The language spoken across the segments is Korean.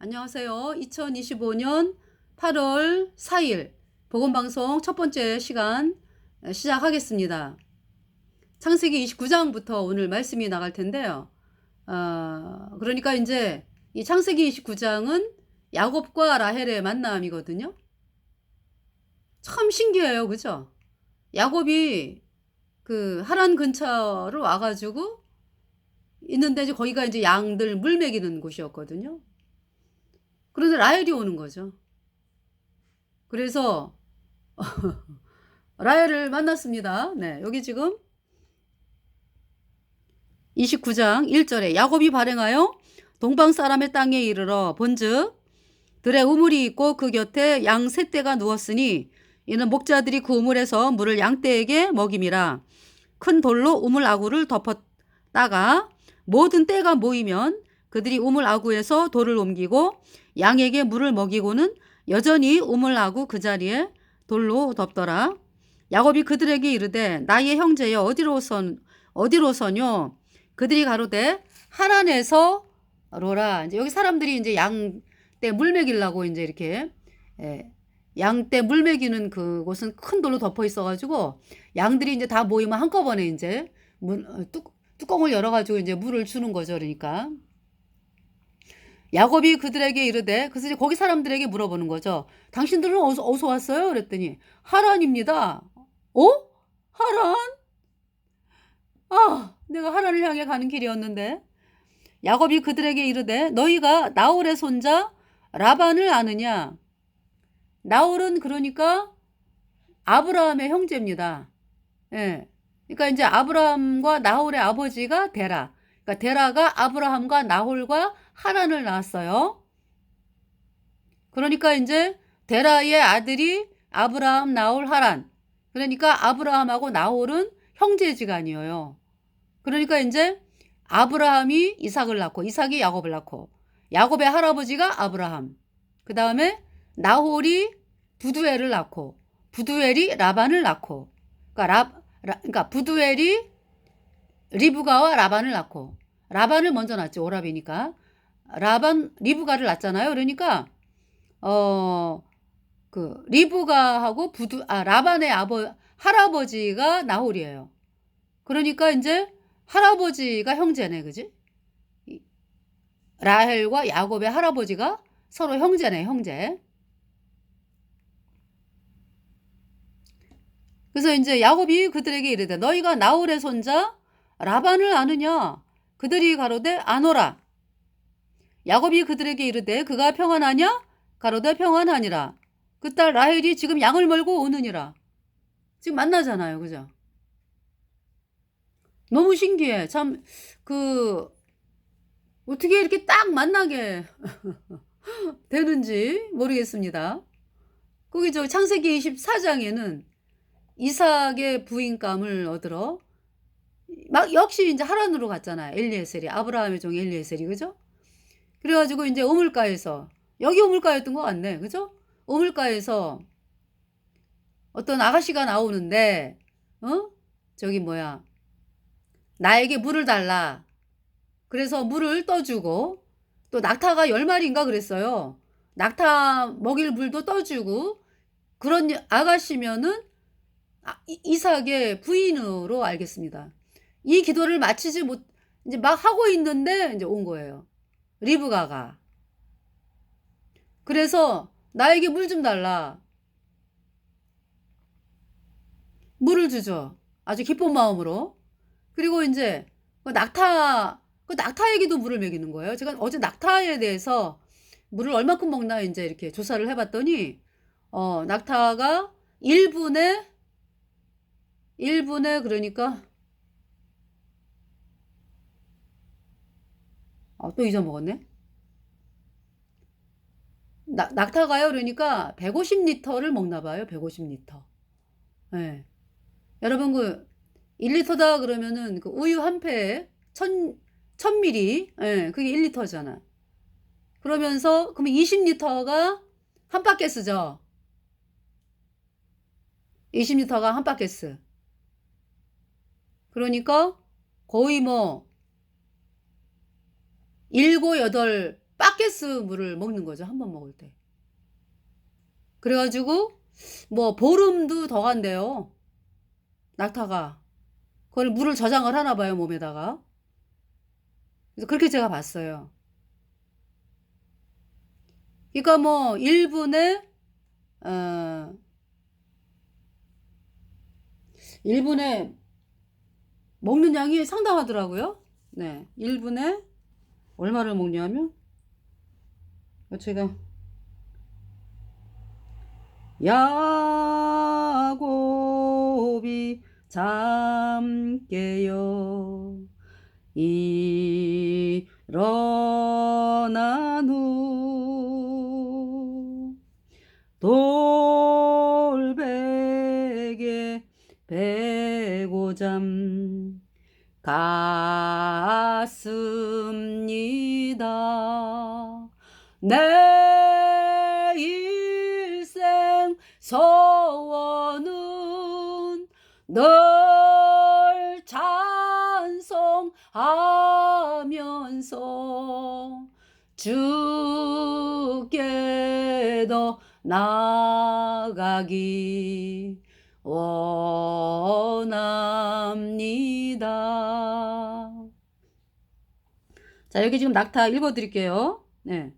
안녕하세요. 2025년 8월 4일 복음방송 첫 번째 시간 시작하겠습니다. 창세기 29장부터 오늘 말씀이 나갈 텐데요. 그러니까 이제 이 창세기 29장은 야곱과 라헬의 만남이거든요. 참 신기해요. 그죠? 야곱이 그 하란 근처로 와가지고 있는데 이제 거기가 이제 양들 물 먹이는 곳이었거든요. 그런데 라헬이 오는 거죠. 그래서 라헬을 만났습니다. 네, 여기 지금 29장 1절에 야곱이 발행하여 동방 사람의 땅에 이르러 본즉 들에 우물이 있고 그 곁에 양 세 떼가 누웠으니 이는 목자들이 그 우물에서 물을 양떼에게 먹임이라. 큰 돌로 우물 아구를 덮었다가 모든 떼가 모이면 그들이 우물 아구에서 돌을 옮기고 양에게 물을 먹이고는 여전히 우물 아구 그 자리에 돌로 덮더라. 야곱이 그들에게 이르되 나의 형제여 어디로 서뇨? 그들이 가로되 하란에서 로라. 이제 여기 사람들이 이제 양떼 물 먹이려고 이제 이렇게 양떼 물 먹이는 그곳은 큰 돌로 덮어 있어가지고 양들이 이제 다 모이면 한꺼번에 이제 뚜껑을 열어가지고 이제 물을 주는 거죠. 그러니까 야곱이 그들에게 이르되 그래서 이제 거기 사람들에게 물어보는 거죠. 당신들은 어디서 왔어요? 그랬더니 하란입니다. 하란? 내가 하란을 향해 가는 길이었는데. 야곱이 그들에게 이르되 너희가 나홀의 손자 라반을 아느냐? 나홀은 그러니까 아브라함의 형제입니다. 예. 그러니까 이제 아브라함과 나홀의 아버지가 데라. 그러니까 데라가 아브라함과 나홀과 하란을 낳았어요. 그러니까 이제 데라의 아들이 아브라함, 나홀, 하란. 그러니까 아브라함하고 나홀은 형제지간이에요. 그러니까 이제 아브라함이 이삭을 낳고 이삭이 야곱을 낳고 야곱의 할아버지가 아브라함. 그 다음에 나홀이 부두엘을 낳고 부두엘이 라반을 낳고 그러니까 부두엘이 리브가와 라반을 낳고 라반을 먼저 낳죠. 오라비니까. 리브가를 낳잖아요. 그러니까 그 리브가하고 라반의 할아버지가 나홀이에요. 그러니까 이제 할아버지가 형제네. 그지? 라헬과 야곱의 할아버지가 서로 형제네. 형제. 그래서 이제 야곱이 그들에게 이르되 너희가 나홀의 손자 라반을 아느냐? 그들이 가로되 아노라. 야곱이 그들에게 이르되 그가 평안하냐? 가로되 평안하니라. 그 딸 라헬이 지금 양을 몰고 오느니라. 지금 만나잖아요. 그죠? 너무 신기해. 참 어떻게 이렇게 딱 만나게 되는지 모르겠습니다. 거기 창세기 24장에는 이삭의 부인감을 얻으러 막 역시 이제 하란으로 갔잖아요. 엘리에셀이 아브라함의 종 엘리에셀이. 그죠? 그래가지고 이제 우물가에서 여기 우물가였던 것 같네. 그죠? 우물가에서 어떤 아가씨가 나오는데 저기 뭐야 나에게 물을 달라. 그래서 물을 떠주고 또 낙타가 10마리인가 그랬어요. 낙타 먹일 물도 떠주고 그런 아가씨면은 이삭의 부인으로 알겠습니다. 이 기도를 마치지 못 이제 막 하고 있는데 이제 온 거예요. 리브가가. 그래서 나에게 물 좀 달라. 물을 주죠. 아주 기쁜 마음으로. 그리고 이제 그 낙타에게도 물을 먹이는 거예요. 제가 어제 낙타에 대해서 물을 얼마큼 먹나 이제 이렇게 조사를 해봤더니 낙타가 1분에 그러니까 또 잊어먹었네. 낙타가요. 그러니까 150리터를 먹나 봐요. 150리터. 네. 여러분 1리터다 그러면은 그 우유 한 팩에 1000ml. 예, 그게 1리터잖아. 그러면서 그러면 20리터가 한 바켓스죠. 20리터가 한 바켓스. 그러니까 거의 뭐 7, 8 바게스 물을 먹는 거죠. 한 번 먹을 때. 그래가지고 뭐 보름도 더 간대요. 낙타가. 그걸 물을 저장을 하나 봐요, 몸에다가. 그래서 그렇게 제가 봤어요. 그러니까 뭐 1분에 어 1분에 먹는 양이 상당하더라고요. 네. 1분에 얼마를 먹냐면 제가 야곱이 잠 깨요 일어난 후 돌베개 베고잠 갔습니다. 내 일생 소원은 널 찬송하면서 주께 더 나아가기 원합니다. 자, 여기 지금 낙타 읽어드릴게요. 네.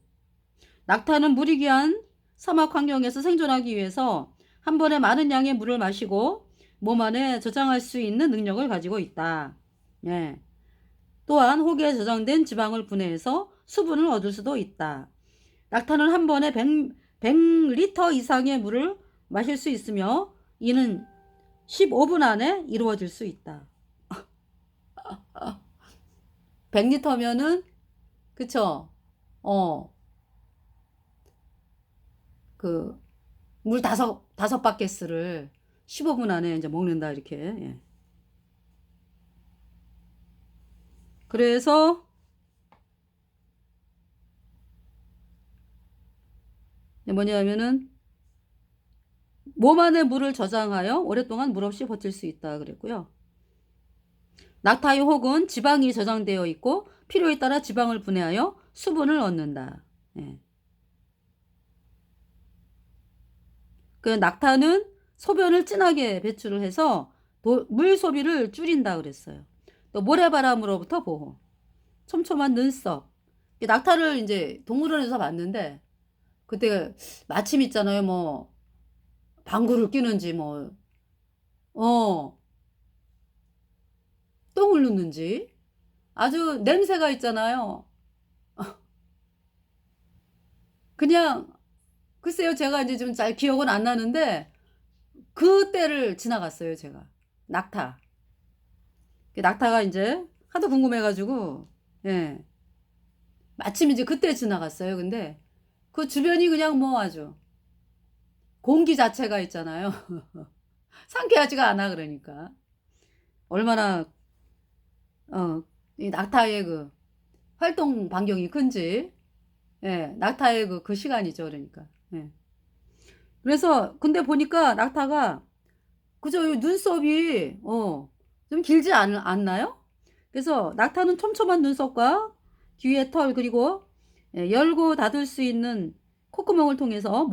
낙타는 물이 귀한 사막 환경에서 생존하기 위해서 한 번에 많은 양의 물을 마시고 몸 안에 저장할 수 있는 능력을 가지고 있다. 네. 또한 혹에 저장된 지방을 분해해서 수분을 얻을 수도 있다. 낙타는 한 번에 100리터 이상의 물을 마실 수 있으며 이는 15분 안에 이루어질 수 있다. 100리터면은 그쵸? 그 물 다섯 바켓을 15분 안에 이제 먹는다 이렇게. 예. 그래서 뭐냐면은 몸 안에 물을 저장하여 오랫동안 물 없이 버틸 수 있다 그랬고요. 낙타의 혹은 지방이 저장되어 있고 필요에 따라 지방을 분해하여 수분을 얻는다. 예. 그 낙타는 소변을 진하게 배출을 해서 물 소비를 줄인다 그랬어요. 또 모래바람으로부터 보호. 촘촘한 눈썹. 낙타를 이제 동물원에서 봤는데 그때 마침 있잖아요. 뭐 방구를 끼는지 뭐 똥을 누는지 아주 냄새가 있잖아요. 그냥 글쎄요. 제가 이제 좀 잘 기억은 안 나는데 그때를 지나갔어요. 제가. 낙타. 낙타가 이제 하도 궁금해가지고 예. 마침 이제 그때 지나갔어요. 근데 그 주변이 그냥 뭐 아주 공기 자체가 있잖아요. 상쾌하지가 않아 그러니까. 얼마나 이 낙타의 그 활동 반경이 큰지. 예. 낙타의 그 시간이죠. 그러니까. 예. 그래서 근데 보니까 낙타가 그저 눈썹이 좀 길지 않나요? 그래서 낙타는 촘촘한 눈썹과 뒤에 털 그리고 열고 닫을 수 있는 콧구멍을 통해서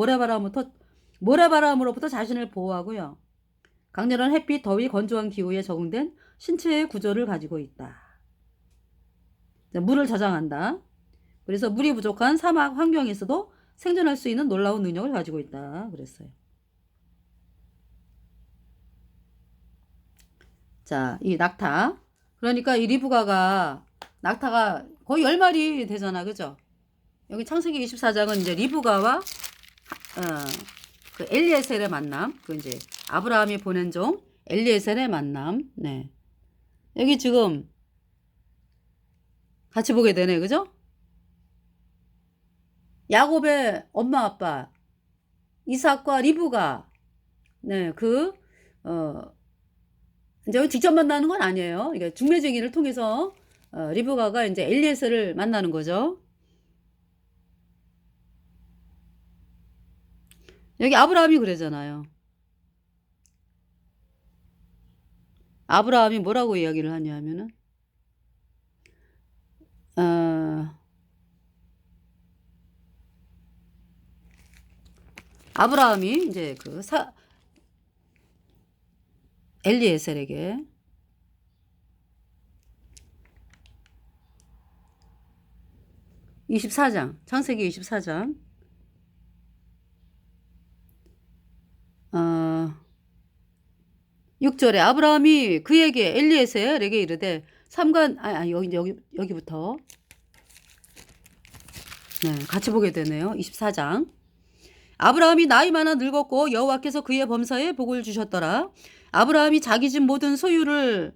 모래바람으로부터 자신을 보호하고요. 강렬한 햇빛, 더위, 건조한 기후에 적응된 신체의 구조를 가지고 있다. 물을 저장한다. 그래서 물이 부족한 사막 환경에서도 생존할 수 있는 놀라운 능력을 가지고 있다. 그랬어요. 자, 이 낙타. 그러니까 이 리브가가 낙타가 거의 10마리 되잖아. 그죠? 여기 창세기 24장은 이제 리브가와 그 엘리에셀의 만남. 그 이제 아브라함이 보낸 종 엘리에셀의 만남. 네. 여기 지금 같이 보게 되네. 그죠? 야곱의 엄마 아빠 이삭과 리브가 네, 이제 직접 만나는 건 아니에요. 이게 중매쟁이를 통해서 리브가가 이제 엘리에셀을 만나는 거죠. 여기 아브라함이 그러잖아요. 아브라함이 뭐라고 이야기를 하냐 하면은 아브라함이 이제 엘리에셀에게 24장, 창세기 24장 6절에 아브라함이 그에게 엘리에셀에게 이르되 여기부터 같이 보게 되네요. 24장. 아브라함이 나이 많아 늙었고 여호와께서 그의 범사에 복을 주셨더라. 아브라함이 자기 집 모든 소유를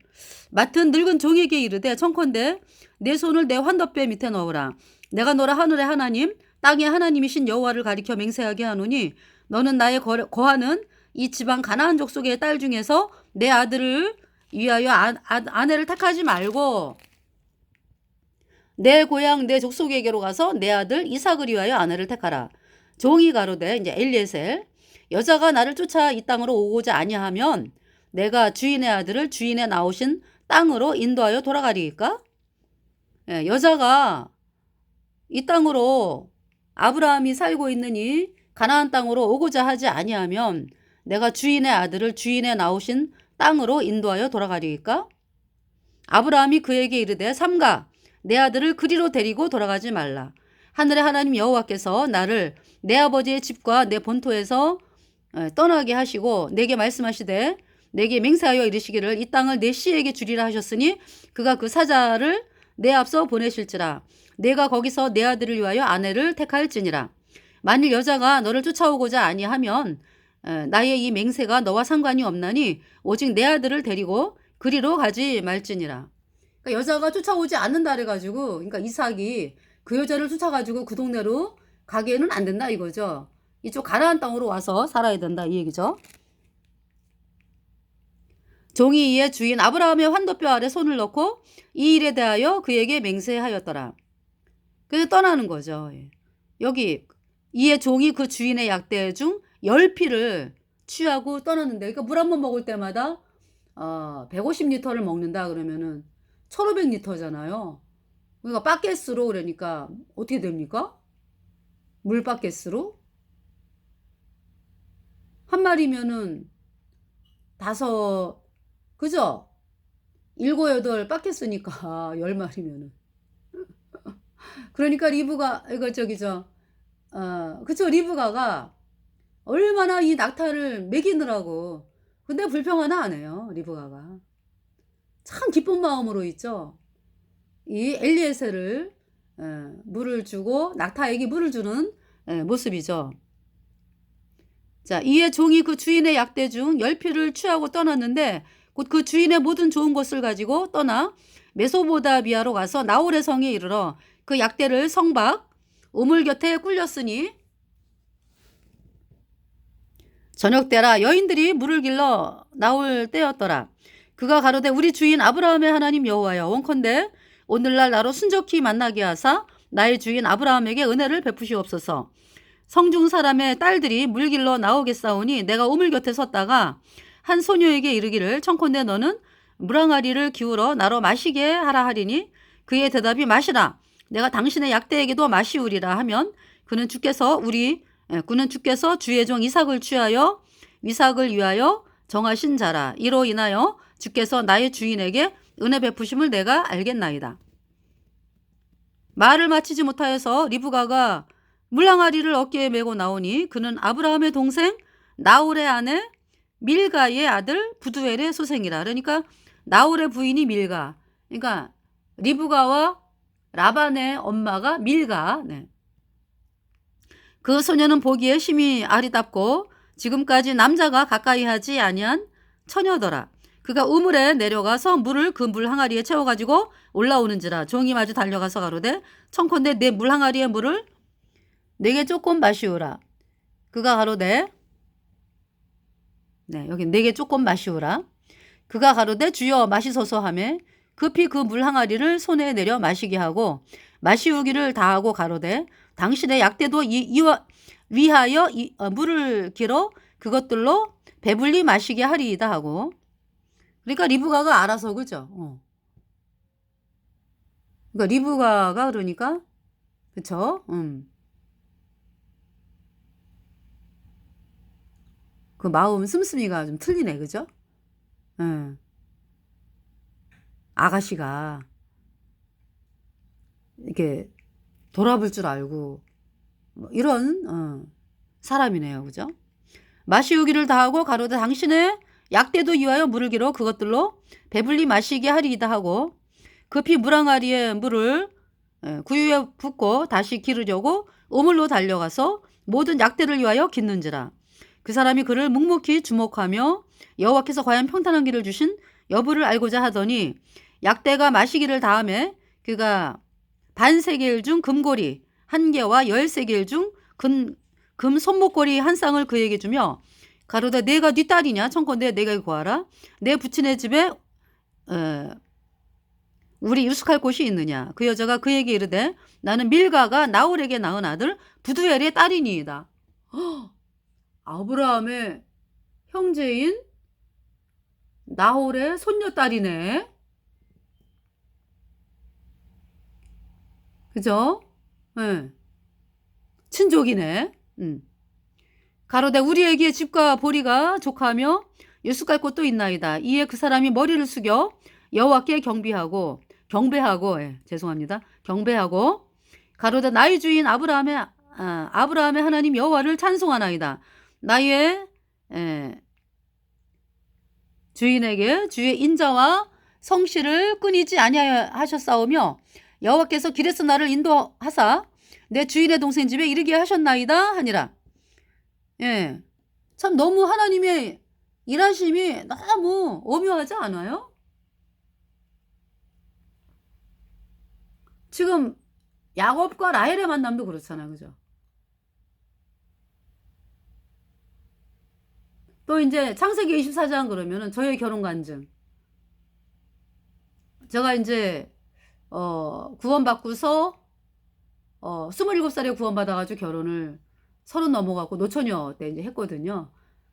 맡은 늙은 종에게 이르되 청컨대 내 손을 내 환덮배 밑에 넣으라. 내가 너라 하늘의 하나님 땅의 하나님이신 여호와를 가리켜 맹세하게 하노니 너는 나의 거하는 이 지방 가나안 족속의 딸 중에서 내 아들을 위하여 아내를 택하지 말고 내 고향 내 족속에게로 가서 내 아들 이삭을 위하여 아내를 택하라. 종이 가로되 이제 엘리에셀 여자가 나를 쫓아 이 땅으로 오고자 아니하면 내가 주인의 아들을 주인의 나오신 땅으로 인도하여 돌아가리까? 여자가 이 땅으로 아브라함이 살고 있는 이 가나안 땅으로 오고자 하지 아니하면 내가 주인의 아들을 주인의 나오신 땅으로 인도하여 돌아가리까? 아브라함이 그에게 이르되 삼가 내 아들을 그리로 데리고 돌아가지 말라. 하늘의 하나님 여호와께서 나를 내 아버지의 집과 내 본토에서 떠나게 하시고 내게 말씀하시되 내게 맹세하여 이르시기를 이 땅을 내 씨에게 주리라 하셨으니 그가 그 사자를 내 앞서 보내실지라. 내가 거기서 내 아들을 위하여 아내를 택할지니라. 만일 여자가 너를 쫓아오고자 아니하면 나의 이 맹세가 너와 상관이 없나니 오직 내 아들을 데리고 그리로 가지 말지니라. 그러니까 여자가 쫓아오지 않는다 그래가지고 그러니까 이삭이 그 여자를 쫓아가지고 그 동네로 가기에는 안 된다 이거죠. 이쪽 가나안 땅으로 와서 살아야 된다 이 얘기죠. 종이 이에 주인 아브라함의 환도뼈 아래 손을 넣고 이 일에 대하여 그에게 맹세하였더라. 그래서 떠나는 거죠. 여기 이에 종이 그 주인의 약대 중 10피를 취하고 떠났는데 그러니까 물 한 번 먹을 때마다 150리터를 먹는다 그러면은 1500리터잖아요. 그러니까 바켓으로 그러니까 어떻게 됩니까? 물 바켓으로? 한 마리면은 5, 그죠? 7, 8 바켓으니까 10마리면은. 그러니까 리브가, 그쵸, 리브가가 얼마나 이 낙타를 먹이느라고. 근데 불평 하나 안 해요, 리브가가. 참 기쁜 마음으로 있죠. 이 엘리에셀을 물을 주고 낙타에게 물을 주는 모습이죠. 자, 이에 종이 그 주인의 약대 중 10피를 취하고 떠났는데 곧 그 주인의 모든 좋은 것을 가지고 떠나 메소보다비아로 가서 나홀의 성에 이르러 그 약대를 성 밖 우물 곁에 굴렸으니 저녁 때라 여인들이 물을 길러 나올 때였더라. 그가 가로되 우리 주인 아브라함의 하나님 여호와여 원컨대 오늘날 나로 순적히 만나게 하사 나의 주인 아브라함에게 은혜를 베푸시옵소서. 성중 사람의 딸들이 물 길러 나오겠사오니 내가 우물 곁에 섰다가 한 소녀에게 이르기를 청컨대 너는 물항아리를 기울어 나로 마시게 하라 하리니 그의 대답이 마시라. 내가 당신의 약대에게도 마시우리라 하면 그는 주께서 주의 종 이삭을 취하여 이삭을 위하여 정하신 자라. 이로 인하여 주께서 나의 주인에게 은혜 베푸심을 내가 알겠나이다. 말을 마치지 못하여서 리브가가 물항아리를 어깨에 메고 나오니 그는 아브라함의 동생 나홀의 아내 밀가의 아들 부두엘의 소생이라. 그러니까 나홀의 부인이 밀가. 그러니까 리브가와 라반의 엄마가 밀가. 그 소녀는 보기에 심히 아리답고 지금까지 남자가 가까이 하지 아니한 처녀더라. 그가 우물에 내려가서 물을 그 물항아리에 채워가지고 올라오는지라. 종이 마주 달려가서 가로되 청컨대 내 물항아리의 물을 내게 조금 마시우라. 그가 가로되 여기 내게 조금 마시우라. 그가 가로되 주여 마시소서 하매 급히 그 물항아리를 손에 내려 마시게 하고 마시우기를 다하고 가로되 당신의 약대도 위하여 물을 길어 그것들로 배불리 마시게 하리이다 하고. 그러니까 리브가가 알아서 그죠? 그러니까 리브가가 그러니까 그쵸? 그 마음 씀씀이가 좀 틀리네, 그죠? 응. 아가씨가 이렇게 돌아볼 줄 알고 뭐 이런 사람이네요, 그죠? 마시우기를 다하고 가로되 당신의 약대도 이하여 물을 길어 그것들로 배불리 마시게 하리이다 하고 급히 물항아리에 물을 구유에 붓고 다시 기르려고 우물로 달려가서 모든 약대를 위하여 깃는지라. 그 사람이 그를 묵묵히 주목하며 여호와께서 과연 평탄한 길을 주신 여부를 알고자 하더니 약대가 마시기를 다음에 그가 반세겔 중 금고리 한 개와 10세겔 중 금 손목고리 한 쌍을 그에게 주며 가로되 내가 네 딸이냐 청컨대 내가 구하라 내 부친의 집에 우리 유숙할 곳이 있느냐. 그 여자가 그에게 이르되 나는 밀가가 나홀에게 낳은 아들 부두엘의 딸이니이다. 아브라함의 형제인 나홀의 손녀딸이네. 그죠? 네. 친족이네. 가로되 우리에게 집과 보리가 족하며 유숙할 곳도 있나이다. 이에 그 사람이 머리를 숙여 여호와께 경배하고 죄송합니다. 경배하고 가로되 나의 주인 아브라함의 하나님 여호와를 찬송하나이다. 나의 주인에게 주의 인자와 성실을 끊이지 아니하셨사오며 여호와께서 길에서 나를 인도하사 내 주인의 동생 집에 이르게 하셨나이다 하니라. 예, 참 너무 하나님의 일하심이 너무 오묘하지 않아요? 지금 야곱과 라헬의 만남도 그렇잖아요, 그죠? 또 이제 창세기 24장 그러면은 저의 결혼 간증. 제가 이제 구원받고서 27살에 구원받아가지고 결혼을 30 넘어가고 노처녀 때 이제 했거든요.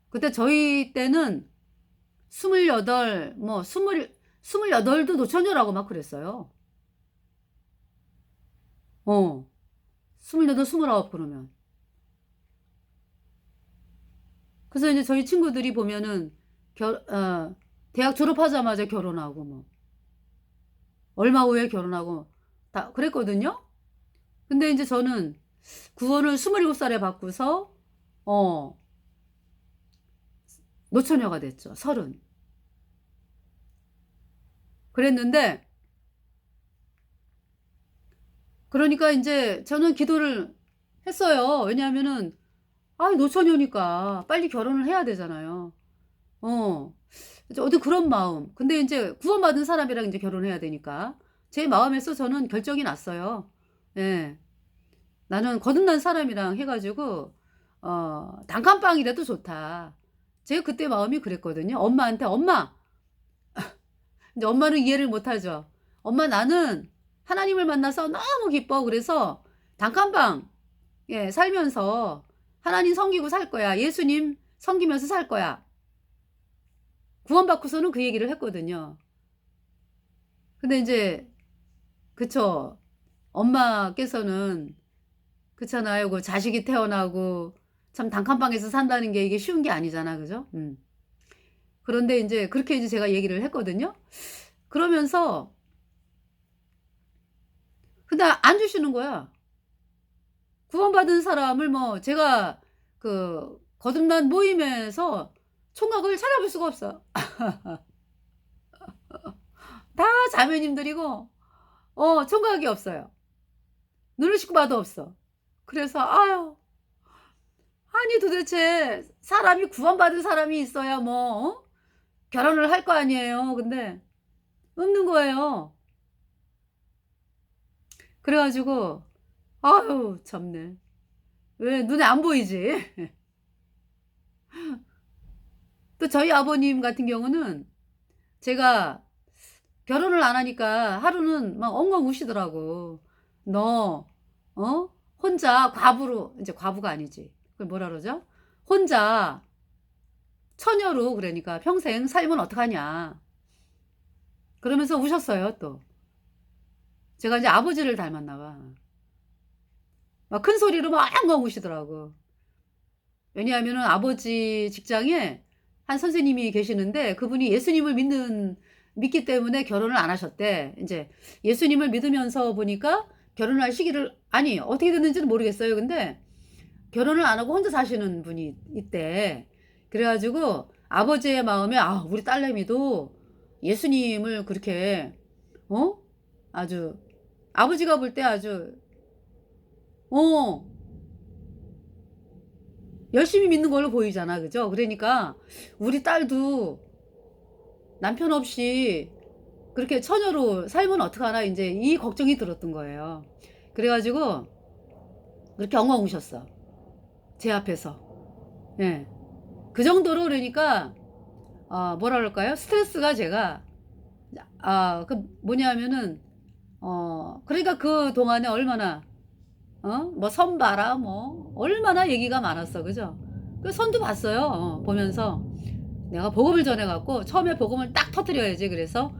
그때 저희 때는 28, 28도 노처녀라고 막 그랬어요. 28, 29 그러면. 그래서 이제 저희 친구들이 보면은 대학 졸업하자마자 결혼하고 뭐 얼마 후에 결혼하고 다 그랬거든요. 근데 이제 저는 구원을 27살에 받고서 노처녀가 됐죠. 30. 그랬는데 그러니까 이제 저는 기도를 했어요. 왜냐하면은 노처녀니까 빨리 결혼을 해야 되잖아요. 어디 그런 마음. 근데 이제 구원받은 사람이랑 이제 결혼해야 되니까 제 마음에서 저는 결정이 났어요. 예. 나는 거듭난 사람이랑 해가지고 단칸방이라도 좋다. 제가 그때 마음이 그랬거든요. 엄마한테 엄마. 근데 엄마는 이해를 못하죠. 엄마 나는 하나님을 만나서 너무 기뻐. 그래서 단칸방 살면서 하나님 섬기고 살 거야. 예수님 섬기면서 살 거야. 구원받고서는 그 얘기를 했거든요. 근데 이제 그쵸. 엄마께서는 그렇잖아요. 그 자식이 태어나고 참 단칸방에서 산다는 게 이게 쉬운 게 아니잖아. 그죠? 그런데 이제 그렇게 이제 제가 얘기를 했거든요. 그러면서 근데 안 주시는 거야. 구원받은 사람을 뭐 제가 그 거듭난 모임에서 총각을 찾아볼 수가 없어. 다 자매님들이고 총각이 없어요. 눈을 씻고 봐도 없어. 그래서 아니 도대체 사람이 구원받은 사람이 있어야 뭐 결혼을 할 거 아니에요. 근데 없는 거예요. 그래가지고 참네. 왜 눈에 안 보이지? 또 저희 아버님 같은 경우는 제가 결혼을 안 하니까 하루는 막 엉엉 우시더라고. 너 혼자 과부로, 이제 과부가 아니지. 그걸 뭐라 그러죠? 혼자 처녀로 그러니까 평생 살면 어떡하냐. 그러면서 우셨어요, 또. 제가 이제 아버지를 닮았나 봐. 막 큰 소리로 막 엉엉 우시더라고. 왜냐하면은 아버지 직장에 한 선생님이 계시는데 그분이 예수님을 믿기 때문에 결혼을 안 하셨대. 인제 예수님을 믿으면서 보니까 결혼할 시기를 아니 어떻게 됐는지는 모르겠어요. 근데 결혼을 안 하고 혼자 사시는 분이 있대. 그래 가지고 아버지의 마음에 '아 우리 딸내미도 예수님을 그렇게 어 아주' 아버지가 볼 때 아주 어 열심히 믿는 걸로 보이잖아. 그죠? 그러니까 '우리 딸도 남편 없이 그렇게 처녀로 살면 어떡하나.' 인제 이 걱정이 들었던 거예요. 그래 가지고 그렇게 엉엉 우셨어. 제 앞에서. 예. 그 정도로 그러니까 뭐라 그럴까요? 스트레스가 제가 그 뭐냐면은 그러니까 그동안에 얼마나 뭐 선 봐라 뭐 얼마나 얘기가 많았어. 그죠? 그 선도 봤어요. 보면서 내가 복음을 전해 갖고 처음에 복음을 딱 터뜨려야지. 그래서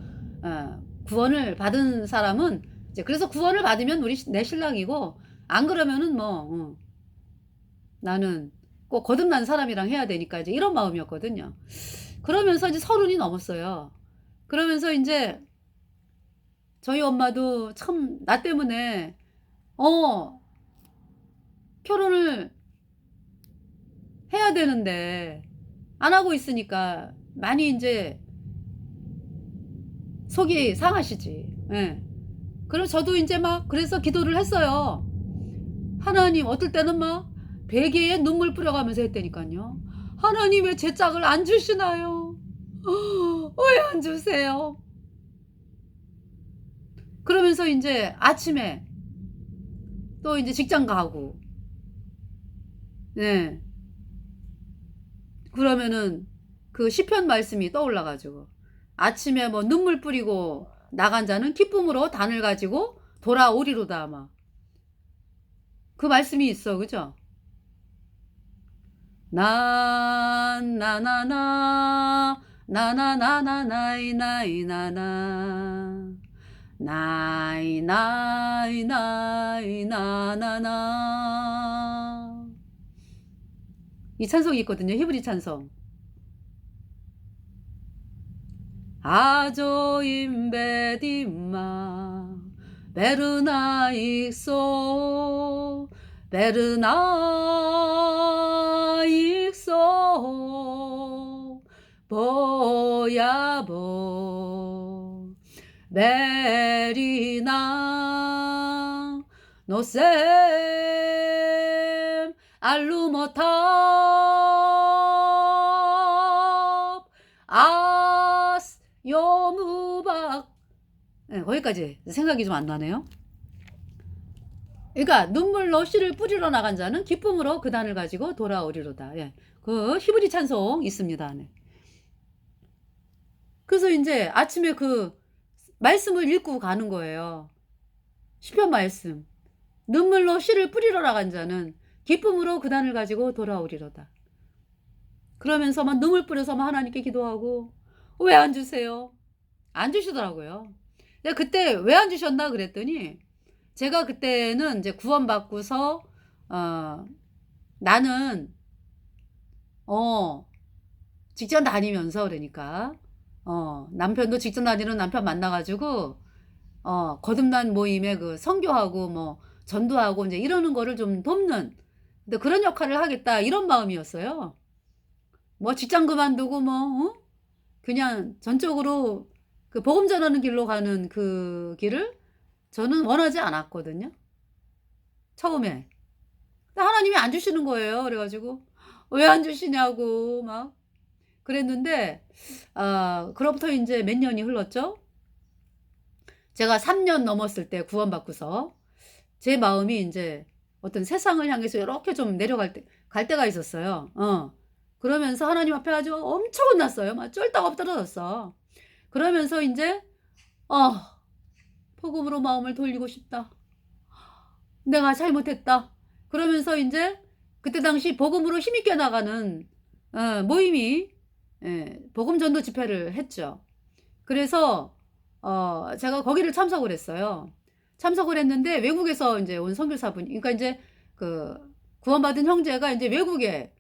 구원을 받은 사람은 이제 그래서 구원을 받으면 내 신랑이고 안 그러면은 뭐 나는 꼭 거듭난 사람이랑 해야 되니까 이제 이런 마음이었거든요. 그러면서 이제 30이 넘었어요. 그러면서 인제 저희 엄마도 참 나 때문에 어 결혼을 해야 되는데 안 하고 있으니까 많이 인제 속이 상하시지. 예. 그래서 저도 인제 막 그래서 기도를 했어요. 하나님 어떨 때는 막 베개에 눈물 뿌려가면서 했다니깐요. 하나님 왜 제 짝을 안 주시나요? 왜 안 주세요? 그러면서 인제 아침에 또 인제 직장 가고 네. 그러면은 그 시편 말씀이 떠올라 가지고 아침에 뭐 눈물 뿌리고 나간 자는 기쁨으로 단을 가지고 돌아오리로다 막 그 말씀이 있어. 그죠? 난 나나나 나나나나 나이 나이 나나 나이 나이 나이 나나나 이 찬송이 있거든요. 히브리 찬송. 아조임 베디마 베르나 익소 베르나 익소 보야보 베리나 노셈 알루모탑 아스 요무박 예 거기까지 생각이 좀 안 나네요. 그러니까 눈물로 씨를 뿌리러 나간 자는 기쁨으로 그 단을 가지고 돌아오리로다. 예. 그 히브리 찬송 있습니다. 네. 그래서 인제 아침에 그 말씀을 읽고 가는 거예요. 시편 말씀. 눈물로 씨를 뿌리러 나간 자는 기쁨으로 그 단을 가지고 돌아오리로다. 그러면서 막 눈물 뿌려서 막 하나님께 기도하고 "왜 안 주세요?" 안 주시더라고요. 내가 그때 "왜 안 주셨나?" 그랬더니 제가 그때는 인제 구원받고서 어 나는 어 직장 다니면서 그러니까 남편도 직장 다니는 남편 만나 가지고 거듭난 모임에 그 선교하고 뭐 전도하고 인제 이러는 거를 좀 돕는 근데 '그런 역할을 하겠다.' 이런 마음이었어요. 뭐 직장 그만두고 뭐 그냥 전적으로 그 복음 전하는 길로 가는 그 길을 저는 원하지 않았거든요 처음에. 근데 하나님이 안 주시는 거예요. 그래 가지고 왜 안 주시냐고 막 그랬는데 그로부터 인제 몇 년이 흘렀죠. 제가 3년 넘었을 때 구원받고서 제 마음이 인제 어떤 세상을 향해서 요렇게 좀 내려갈 갈 때가 있었어요. 그러면서 하나님 앞에 아주 엄청 혼났어요. 막 쫄딱 엎드러졌어. 그러면서 인제 '어 복음으로 마음을 돌리고 싶다. 내가 잘못했다.' 그러면서 인제 그때 당시 복음으로 힘있게 나가는 모임이 복음 전도 집회를 했죠. 그래서 제가 거기를 참석을 했어요. 참석을 했는데 외국에서 인제 온 선교사분이 그러니까 인제 그 구원받은 형제가 인제 외국에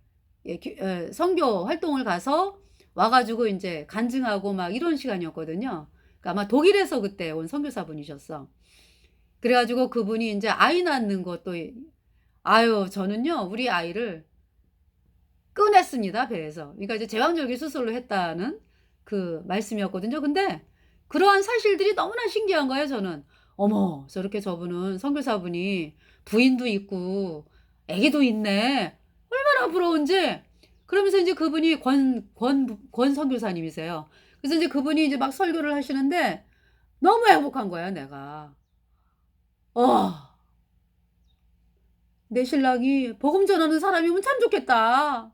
선교 활동을 가서 와가지고 이제 간증하고 막 이런 시간이었거든요. 그러니까 아마 독일에서 그때 온 선교사분이셨어. 그래가지고 그분이 이제 아이 낳는 것도, 아유, 저는요, 우리 아이를 꺼냈습니다, 배에서. 그러니까 이제 제왕절개 수술로 했다는 그 말씀이었거든요. 근데 그러한 사실들이 너무나 신기한 거예요, 저는. 어머, 저렇게 저분은 선교사분이 부인도 있고 아기도 있네. 얼마나 부러운지. 그러면서 이제 그분이 권 선교사님이세요. 그래서 이제 그분이 이제 막 설교를 하시는데 너무 행복한 거야, 내가. 어, 내 신랑이 복음 전하는 사람이면 참 좋겠다.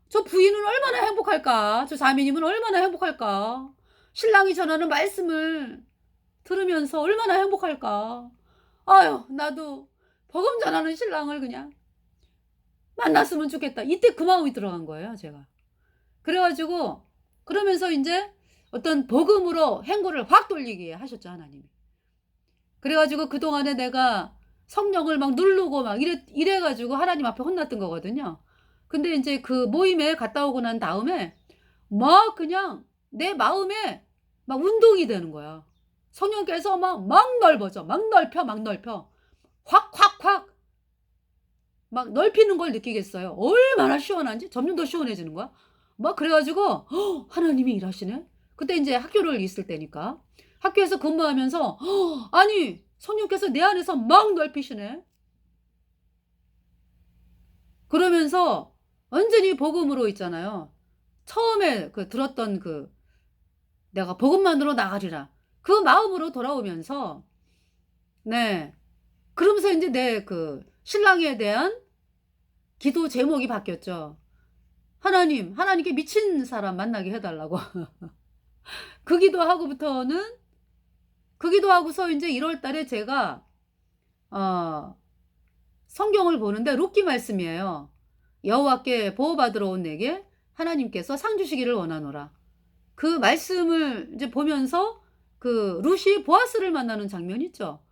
저 부인은 얼마나 행복할까? 저 자매님은 얼마나 행복할까? 신랑이 전하는 말씀을 들으면서 얼마나 행복할까? 아유, 나도 복음 전하는 신랑을 그냥 만났으면 좋겠다. 이때 그 마음이 들어간 거예요, 제가. 그래가지고, 그러면서 이제 어떤 복음으로 행보를 확 돌리게 하셨죠, 하나님이. 그래가지고 그동안에 내가 성령을 막 누르고 막 이래가지고 하나님 앞에 혼났던 거거든요. 근데 이제 그 모임에 갔다 오고 난 다음에 막 그냥 내 마음에 막 운동이 되는 거야. 성령께서 막 넓어져. 막 넓혀, 막 넓혀. 확, 확, 확. 막 넓히는 걸 느끼겠어요. 얼마나 시원한지 점점 더 시원해지는 거야. 막 그래가지고 하나님이 일하시네. 그때 이제 학교를 있을 때니까. 학교에서 근무하면서 아니 성령께서 내 안에서 막 넓히시네. 그러면서 완전히 복음으로 있잖아요. 처음에 그 들었던 그 내가 복음만으로 나가리라 그 마음으로 돌아오면서 네 그러면서 이제 내 그 신랑에 대한 기도 제목이 바뀌었죠. 하나님께 미친 사람 만나게 해달라고. 그 기도하고부터는 그 기도하고서 이제 1월 달에 제가 성경을 보는데 룻기 말씀이에요. 여호와께 보호받으러 온 내게 하나님께서 상 주시기를 원하노라. 그 말씀을 이제 보면서 그 룻이 보아스를 만나는 장면 있죠.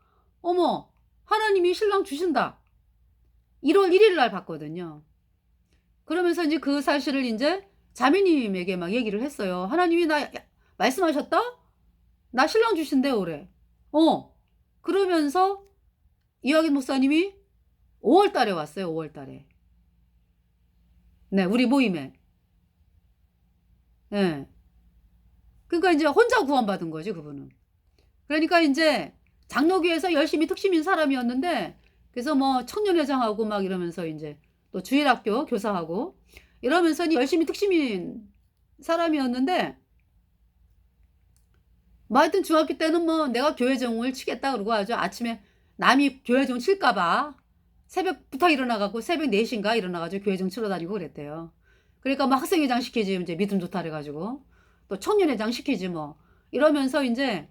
어머, 하나님이 신랑 주신다. 1월 1일 날 봤거든요. 그러면서 이제 그 사실을 이제 자매님에게 막 얘기를 했어요. 하나님이 나 말씀하셨다? 나 신랑 주신대 올해. 그러면서 이화긴 목사님이 5월 달에 왔어요. 5월 달에. 네, 우리 모임에. 네. 그러니까 이제 혼자 구원받은 거지, 그분은. 그러니까 이제 장로교에서 열심히 특심인 사람이었는데, 그래서 뭐 청년회장하고 막 이러면서 이제 또 주일학교 교사하고 이러면서 열심히 특심인 사람이었는데, 뭐 하여튼 중학교 때는 뭐 내가 교회정을 치겠다 그러고 아주 아침에 남이 교회정 칠까봐 새벽부터 일어나갖고 새벽 4시인가 일어나가지고 교회정 치러 다니고 그랬대요. 그러니까 뭐 학생회장 시키지 이제 믿음 좋다 그래가지고 또 청년회장 시키지 뭐 이러면서 이제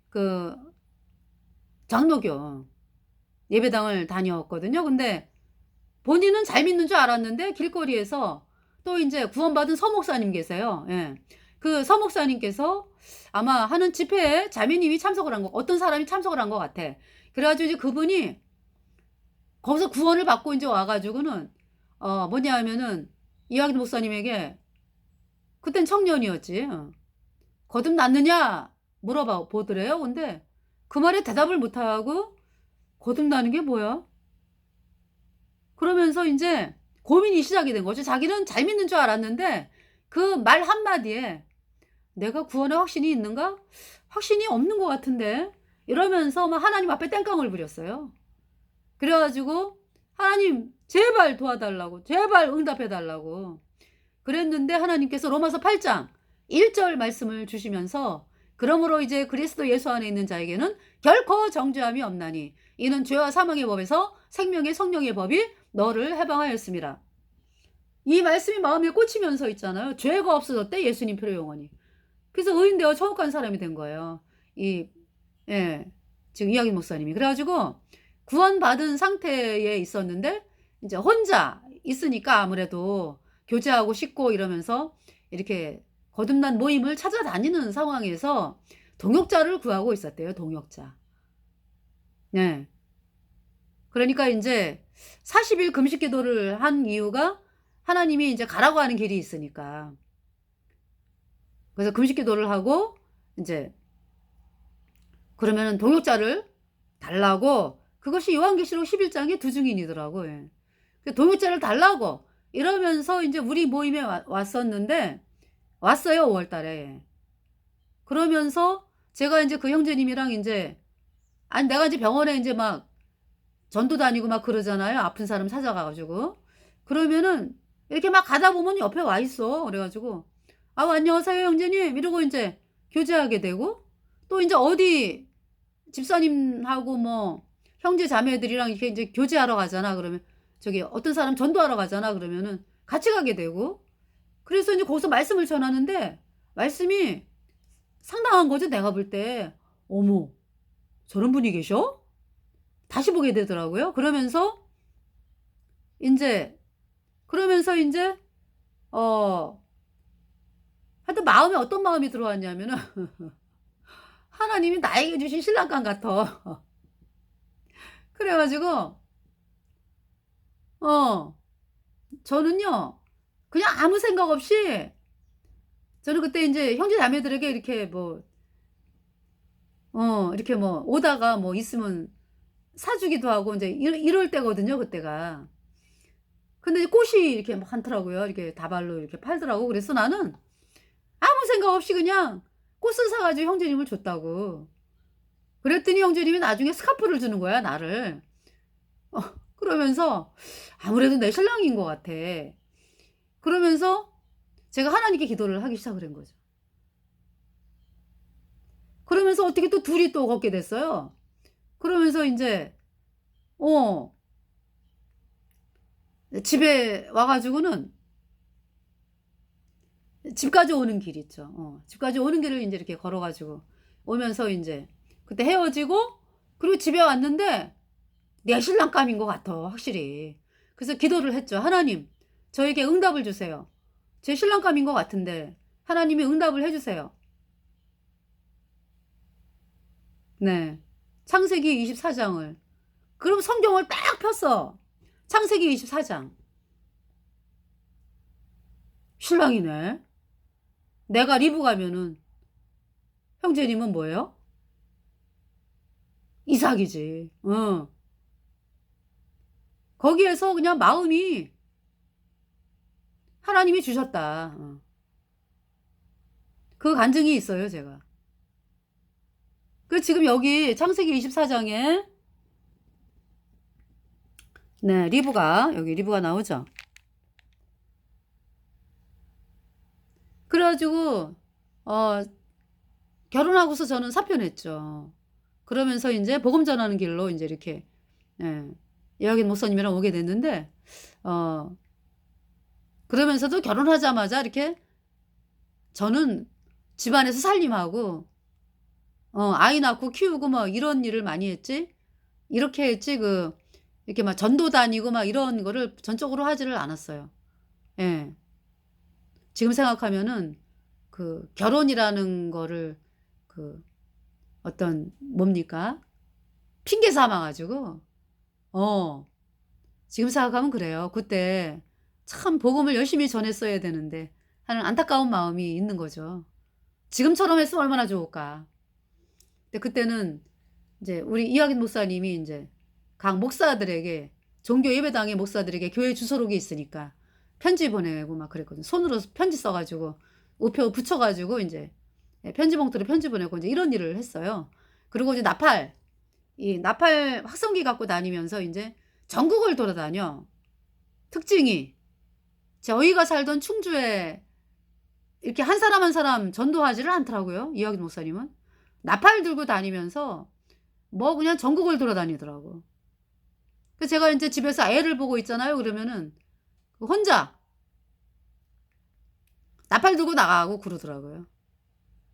그 장로교 예배당을 다녔거든요. 근데 본인은 잘 믿는 줄 알았는데 길거리에서 또 이제 구원받은 서목사님 계세요. 예. 그 서목사님께서 아마 하는 집회에 자매님이 참석을 한 거, 어떤 사람이 참석을 한 것 같아. 그래가지고 이제 그분이 거기서 구원을 받고 이제 와가지고는 뭐냐 하면은 이화긴 목사님에게 그땐 청년이었지. 거듭났느냐 물어봐 보더래요. 근데 그 말에 대답을 못하고 거듭나는 게 뭐야? 그러면서 이제 고민이 시작이 된 거죠. 자기는 잘 믿는 줄 알았는데 그 말 한마디에 내가 구원에 확신이 있는가? 확신이 없는 것 같은데 이러면서 막 하나님 앞에 땡깡을 부렸어요. 그래가지고 하나님 제발 도와달라고 제발 응답해달라고 그랬는데 하나님께서 로마서 8장 1절 말씀을 주시면서 그러므로 이제 그리스도 예수 안에 있는 자에게는 결코 정죄함이 없나니 이는 죄와 사망의 법에서 생명의 성령의 법이 너를 해방하였습니다. 이 말씀이 마음에 꽂히면서 있잖아요. 죄가 없어졌대 예수님 피로 영원히. 그래서 의인되어 천국간 사람이 된 거예요. 지금 이화긴 목사님이. 그래가지고 구원받은 상태에 있었는데 이제 혼자 있으니까 아무래도 교제하고 싶고 이러면서 이렇게 거듭난 모임을 찾아다니는 상황에서 동역자를 구하고 있었대요. 동역자. 네. 그러니까 이제 40일 금식 기도를 한 이유가 하나님이 이제 가라고 하는 길이 있으니까. 그래서 금식 기도를 하고 이제 그러면은 동역자를 달라고, 그것이 요한계시록 11장의 두 증인이더라고요. 예. 그 동역자를 달라고 이러면서 이제 우리 모임에 왔었는데 왔어요, 5월 달에. 그러면서 제가 이제 그 형제님이랑 이제 아니 내가 이제 병원에 이제 막 전도 다니고 막 그러잖아요. 아픈 사람 찾아가가지고. 그러면은 이렇게 막 가다 보면 옆에 와 있어. 그래가지고 아 안녕하세요 형제님 이러고 이제 교제하게 되고, 또 이제 어디 집사님하고 뭐 형제 자매들이랑 이렇게 이제 교제하러 가잖아. 그러면 저기 어떤 사람 전도하러 가잖아. 그러면은 같이 가게 되고, 그래서 이제 거기서 말씀을 전하는데 말씀이 상당한 거죠. 내가 볼 때 어머 저런 분이 계셔? 다시 보게 되더라고요. 그러면서 이제 어 하여튼 마음에 어떤 마음이 들어왔냐면은 하나님이 나에게 주신 신랑감 같아. 그래가지고 저는요 그냥 아무 생각 없이, 저는 그때 이제 형제 자매들에게 이렇게 뭐 이렇게 뭐 오다가 뭐 있으면 사주기도 하고 이제 이럴 때거든요 그때가. 근데 꽃이 이렇게 많더라고요. 이렇게 다발로 이렇게 팔더라고. 그래서 나는 아무 생각 없이 그냥 꽃을 사가지고 형제님을 줬다고. 그랬더니 형제님이 나중에 스카프를 주는 거야 나를. 어, 그러면서 아무래도 내 신랑인 것 같아. 그러면서 제가 하나님께 기도를 하기 시작을 한 거죠. 그러면서 어떻게 또 둘이 또 걷게 됐어요. 그러면서 이제 집에 와가지고는 집까지 오는 길 있죠. 집까지 오는 길을 이제 이렇게 걸어가지고 오면서 이제 그때 헤어지고, 그리고 집에 왔는데 내 신랑감인 것 같아 확실히. 그래서 기도를 했죠. 하나님 저에게 응답을 주세요. 제 신랑감인 것 같은데 하나님이 응답을 해주세요. 네. 창세기 24장을. 그럼 성경을 딱 폈어. 창세기 24장. 신랑이네. 내가 리브 가면은 형제님은 뭐예요? 이삭이지. 거기에서 그냥 마음이 하나님이 주셨다. 그 간증이 있어요 제가. 그 지금 여기 창세기 24장에 네 여기 리브가 나오죠. 그래가지고 결혼하고서 저는 사표냈죠. 그러면서 이제 복음 전하는 길로 이제 이렇게 이야기 목사님이랑 오게 됐는데 그러면서도 결혼하자마자 이렇게 저는 집안에서 살림하고 아이 낳고 키우고 뭐 이런 일을 많이 했지, 이렇게 했지 이렇게 막 전도 다니고 막 이런 거를 전적으로 하지를 않았어요. 예. 지금 생각하면은 그 결혼이라는 거를 그 어떤 뭡니까? 핑계 삼아가지고 지금 생각하면 그래요. 그때 참 복음을 열심히 전했어야 되는데 하는 안타까운 마음이 있는 거죠. 지금처럼 했으면 얼마나 좋을까. 근데 그때는 이제 우리 이학인 목사님이 이제 각 목사들에게, 종교 예배당의 목사들에게 교회 주소록이 있으니까 편지 보내고 막 그랬거든요. 손으로 편지 써가지고 우표 붙여가지고 이제 편지 봉투로 편지 보내고 이제 이런 일을 했어요. 그리고 이제 나팔 확성기 갖고 다니면서 이제 전국을 돌아다녀. 특징이 저희가 살던 충주에 이렇게 한 사람 한 사람 전도하지를 않더라고요. 이학인 목사님은 나팔 들고 다니면서 뭐 그냥 전국을 돌아다니더라고. 그래서 제가 이제 집에서 애를 보고 있잖아요. 그러면은 혼자 나팔 들고 나가고 그러더라고요.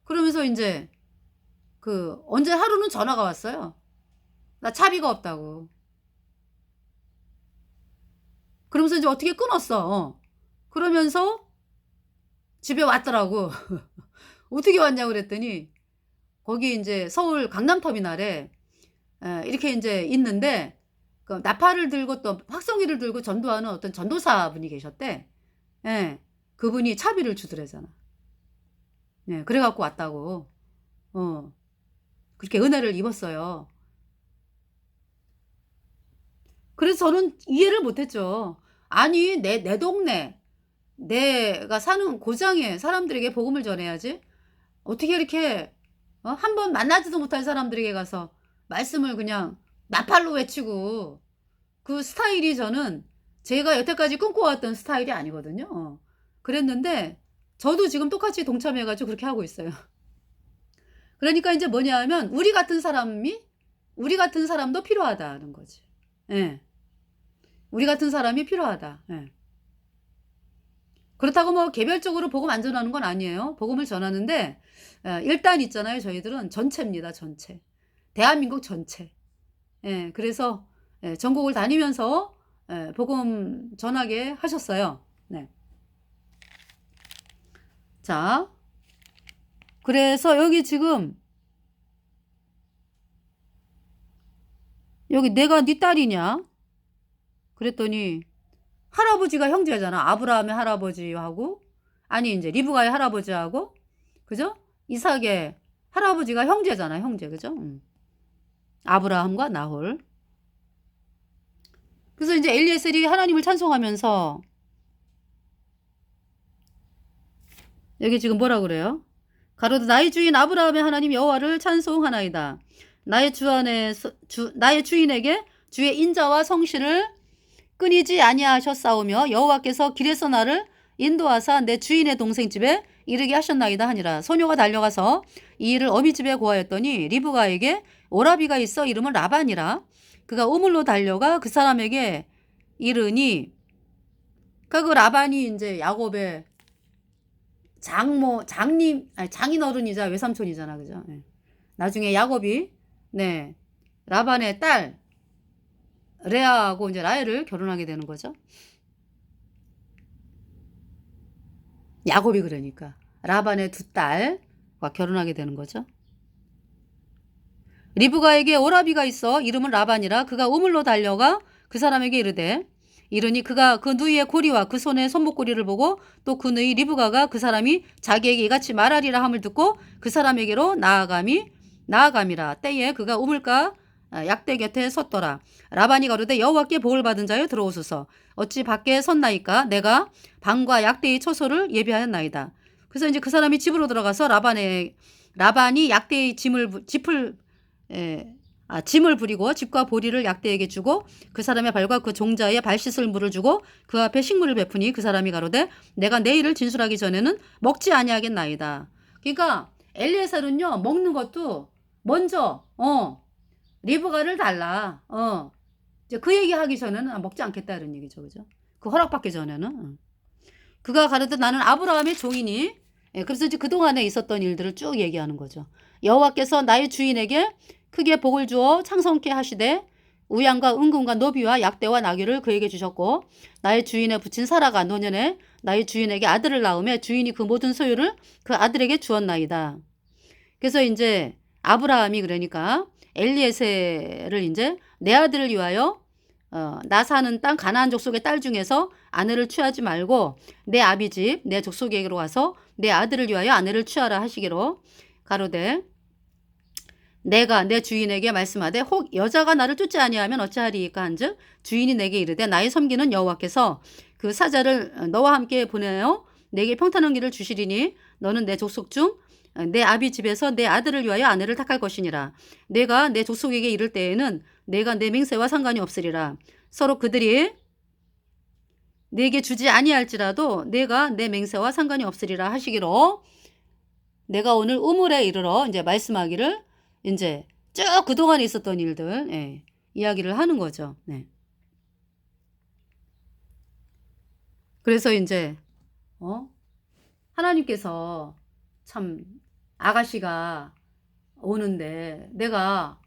그러면서 이제 언제 하루는 전화가 왔어요. 나 차비가 없다고. 그러면서 이제 어떻게 끊었어. 그러면서 집에 왔더라고. 어떻게 왔냐고 그랬더니 거기 이제 서울 강남터미널에 이렇게 이제 있는데 그 나팔을 들고 또 확성기를 들고 전도하는 어떤 전도사 분이 계셨대. 예. 그분이 차비를 주더래잖아. 예. 그래갖고 왔다고. 그렇게 은혜를 입었어요. 그래서 저는 이해를 못했죠. 아니, 내 동네, 내가 사는 고장에 사람들에게 복음을 전해야지. 어떻게 이렇게, 한 번 만나지도 못한 사람들에게 가서 말씀을 그냥 나팔로 외치고, 그 스타일이 저는 제가 여태까지 꿈꿔왔던 스타일이 아니거든요. 그랬는데, 저도 지금 똑같이 동참해가지고 그렇게 하고 있어요. 그러니까 이제 뭐냐 하면, 우리 같은 사람도 필요하다는 거지. 예. 우리 같은 사람이 필요하다. 예. 그렇다고 뭐 개별적으로 복음 안 전하는 건 아니에요. 복음을 전하는데 일단 있잖아요. 저희들은 전체입니다. 전체. 대한민국 전체. 예, 그래서 전국을 다니면서 복음 전하게 하셨어요. 네. 자, 그래서 여기 지금 여기 내가 네 딸이냐? 그랬더니 할아버지가 형제잖아. 아브라함의 할아버지하고 아니 이제 리브가의 할아버지하고 그죠? 이삭의 할아버지가 형제잖아. 형제 그죠? 아브라함과 나홀. 그래서 이제 엘리에셀이 하나님을 찬송하면서 여기 지금 뭐라 그래요? 가로되 나의 주인 아브라함의 하나님 여호와를 찬송하나이다. 나의 주인에게 주의 인자와 성실을 끊이지 아니하셨사오며 여호와께서 길에서 나를 인도하사 내 주인의 동생 집에 이르게 하셨나이다 하니라. 소녀가 달려가서 이 일을 어미 집에 고하였더니 리브가에게 오라비가 있어 이름은 라반이라. 그가 우물로 달려가 그 사람에게 이르니 그 라반이 이제 야곱의 장인 어른이자 외삼촌이잖아. 그죠? 네. 나중에 야곱이 라반의 딸 레아하고 이제 라헬을 결혼하게 되는 거죠. 야곱이 그러니까 라반의 두 딸과 결혼하게 되는 거죠. 리브가에게 오라비가 있어 이름은 라반이라. 그가 우물로 달려가 그 사람에게 이르니 그가 그 누이의 고리와 그 손의 손목고리를 보고 또 그 누이 리브가가 그 사람이 자기에게 이같이 말하리라 함을 듣고 그 사람에게로 나아감이라. 때에 그가 우물가 약대 곁에 섰더라. 라반이 가로되 여호와께 복을 받은 자여 들어오소서. 어찌 밖에 섰나이까? 내가 방과 약대의 처소를 예비하였나이다. 그래서 이제 그 사람이 집으로 들어가서 라반이 약대의 짐을 부리고 집과 보리를 약대에게 주고 그 사람의 발과 그 종자의 발 씻을 물을 주고 그 앞에 식물을 베푸니 그 사람이 가로되 내가 내 일을 진술하기 전에는 먹지 아니하겠나이다. 그러니까 엘리에셀은요 먹는 것도 먼저 리브가를 달라. 이제 그 얘기하기 전에는 먹지 않겠다 이런 얘기죠, 그죠? 그 허락받기 전에는 그가 가르쳐 나는 아브라함의 종이니. 그래서 이제 그 동안에 있었던 일들을 쭉 얘기하는 거죠. 여호와께서 나의 주인에게 크게 복을 주어 창성케 하시되 우양과 은금과 노비와 약대와 나귀를 그에게 주셨고 나의 주인의 부친 사라가 노년에 나의 주인에게 아들을 낳으며 주인이 그 모든 소유를 그 아들에게 주었나이다. 그래서 이제 아브라함이 그러니까 엘리에셀을 이제 내 아들을 위하여 나 사는 땅 가나안 족속의 딸 중에서 아내를 취하지 말고 내 아비 집 내 족속에게로 가서 내 아들을 위하여 아내를 취하라 하시기로 가로되 내가 내 주인에게 말씀하되 혹 여자가 나를 쫓지 아니하면 어찌하리이까 한즉 주인이 내게 이르되 나의 섬기는 여호와께서 그 사자를 너와 함께 보내어 내게 평탄한 길을 주시리니 너는 내 족속 중 내 아비 집에서 내 아들을 위하여 아내를 택할 것이니라. 내가 내 족속에게 이를 때에는 내가 내 맹세와 상관이 없으리라. 서로 그들이 내게 주지 아니할지라도 내가 내 맹세와 상관이 없으리라 하시기로 내가 오늘 우물에 이르러 이제 말씀하기를 이제 쭉 그동안에 있었던 일들 이야기를 하는 거죠. 네. 그래서 이제 하나님께서 참 아가씨가 오는데 내가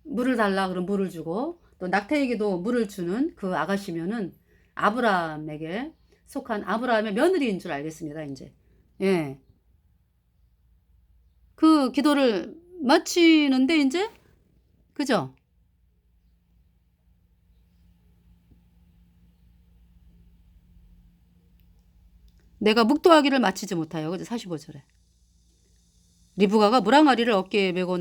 물을 달라 그러면 물을 주고 또 낙태에게도 물을 주는 그 아가씨면은 아브라함에게 속한 아브라함의 며느리인 줄 알겠습니다. 이제 그 기도를 마치는데 이제 그죠? 내가 묵도하기를 마치지 못하여. 그죠? 45절에. 리브가가 물항아리를 어깨에 메고